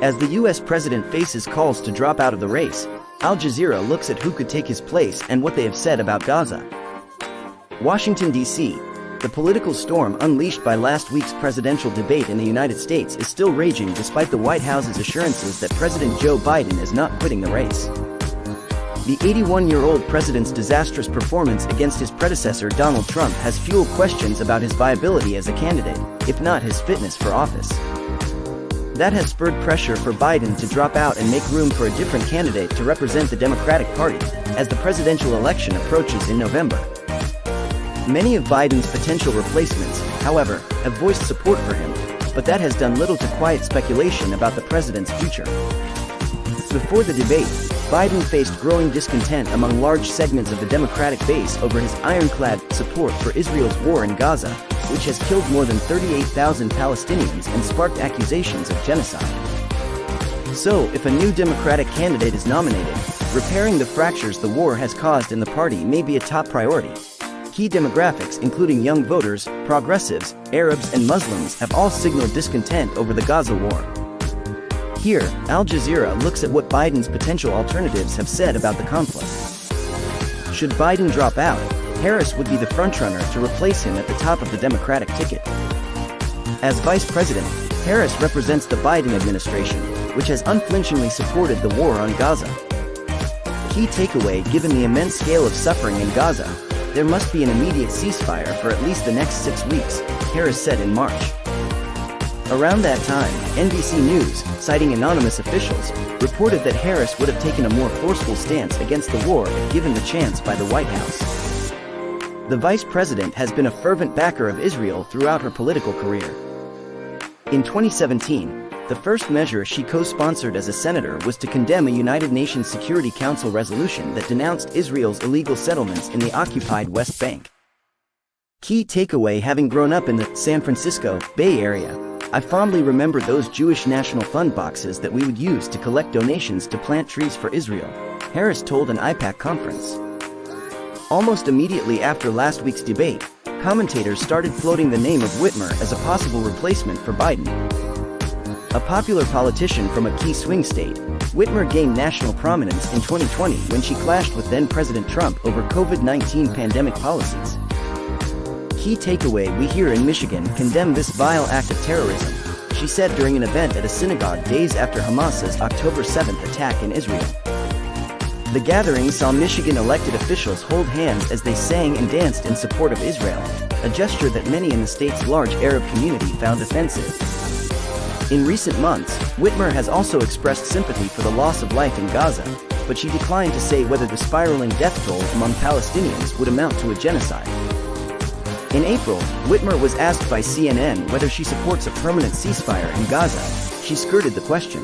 As the US president faces calls to drop out of the race, Al Jazeera looks at who could take his place and what they have said about Gaza. Washington, D.C. The political storm unleashed by last week's presidential debate in the United States is still raging despite the White House's assurances that President Joe Biden is not quitting the race. The 81-year-old president's disastrous performance against his predecessor Donald Trump has fueled questions about his viability as a candidate, if not his fitness for office. That has spurred pressure for Biden to drop out and make room for a different candidate to represent the Democratic Party as the presidential election approaches in November. Many of Biden's potential replacements, however, have voiced support for him, but that has done little to quiet speculation about the president's future. Before the debate, Biden faced growing discontent among large segments of the Democratic base over his ironclad support for Israel's war in Gaza, which has killed more than 38,000 Palestinians and sparked accusations of genocide. So, if a new Democratic candidate is nominated, repairing the fractures the war has caused in the party may be a top priority. Key demographics including young voters, progressives, Arabs and Muslims have all signaled discontent over the Gaza war. Here, Al Jazeera looks at what Biden's potential alternatives have said about the conflict. Should Biden drop out, Harris would be the frontrunner to replace him at the top of the Democratic ticket. As vice president, Harris represents the Biden administration, which has unflinchingly supported the war on Gaza. Key takeaway: given the immense scale of suffering in Gaza, there must be an immediate ceasefire for at least the next 6 weeks, Harris said in March. Around that time, NBC News, citing anonymous officials, reported that Harris would have taken a more forceful stance against the war if given the chance by the White House. The vice president has been a fervent backer of Israel throughout her political career. In 2017, the first measure she co-sponsored as a senator was to condemn a United Nations Security Council resolution that denounced Israel's illegal settlements in the occupied West Bank. Key takeaway: having grown up in the San Francisco Bay Area, I fondly remember those Jewish National Fund boxes that we would use to collect donations to plant trees for Israel, Harris told an IPAC conference. Almost immediately after last week's debate, commentators started floating the name of Whitmer as a possible replacement for Biden. A popular politician from a key swing state, Whitmer gained national prominence in 2020 when she clashed with then-President Trump over COVID-19 pandemic policies. Key takeaway: we here in Michigan condemn this vile act of terrorism, she said during an event at a synagogue days after Hamas's October 7th attack in Israel. The gathering saw Michigan elected officials hold hands as they sang and danced in support of Israel, a gesture that many in the state's large Arab community found offensive. In recent months, Whitmer has also expressed sympathy for the loss of life in Gaza, but she declined to say whether the spiraling death toll among Palestinians would amount to a genocide. In April, Whitmer was asked by CNN whether she supports a permanent ceasefire in Gaza. She skirted the question.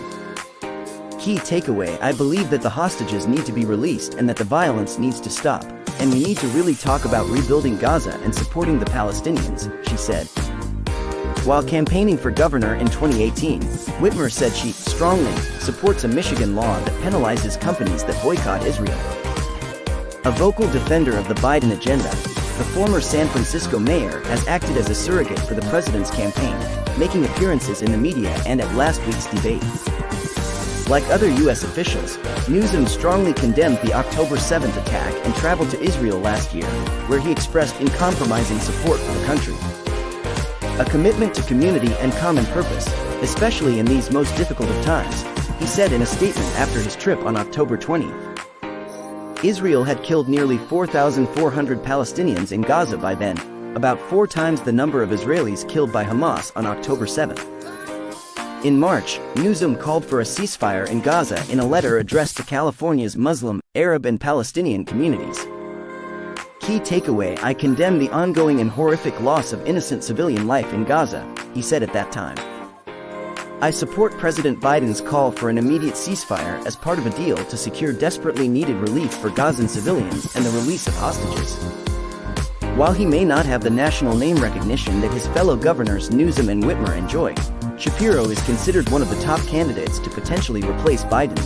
Key takeaway: I believe that the hostages need to be released and that the violence needs to stop, and we need to really talk about rebuilding Gaza and supporting the Palestinians, she said. While campaigning for governor in 2018, Whitmer said she strongly supports a Michigan law that penalizes companies that boycott Israel. A vocal defender of the Biden agenda, the former San Francisco mayor has acted as a surrogate for the president's campaign, making appearances in the media and at last week's debate. Like other U.S. officials, Newsom strongly condemned the October 7th attack and traveled to Israel last year, where he expressed uncompromising support for the country. A commitment to community and common purpose, especially in these most difficult of times, he said in a statement after his trip on October 20th. Israel had killed nearly 4,400 Palestinians in Gaza by then, about 4 times the number of Israelis killed by Hamas on October 7th. In March, Newsom called for a ceasefire in Gaza in a letter addressed to California's Muslim, Arab and Palestinian communities. Key takeaway: I condemn the ongoing and horrific loss of innocent civilian life in Gaza, he said at that time. I support President Biden's call for an immediate ceasefire as part of a deal to secure desperately needed relief for Gazan civilians and the release of hostages. While he may not have the national name recognition that his fellow governors Newsom and Whitmer enjoy, Shapiro is considered one of the top candidates to potentially replace Biden.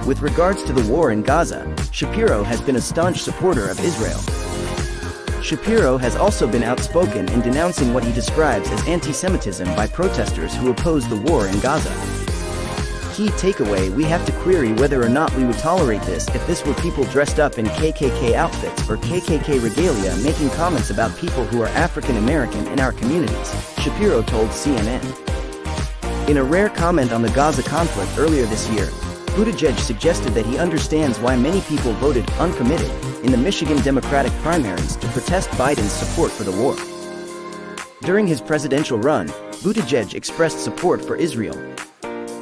With regards to the war in Gaza, Shapiro has been a staunch supporter of Israel. Shapiro has also been outspoken in denouncing what he describes as anti-Semitism by protesters who oppose the war in Gaza. key takeaway: we have to query whether or not we would tolerate this if this were people dressed up in KKK outfits or KKK regalia making comments about people who are African American in our communities, Shapiro told CNN. In a rare comment on the Gaza conflict earlier this year, Buttigieg suggested that he understands why many people voted uncommitted in the Michigan Democratic primaries to protest Biden's support for the war. During his presidential run, Buttigieg expressed support for Israel.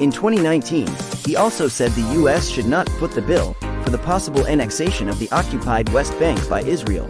In 2019, he also said the U.S. should not foot the bill for the possible annexation of the occupied West Bank by Israel,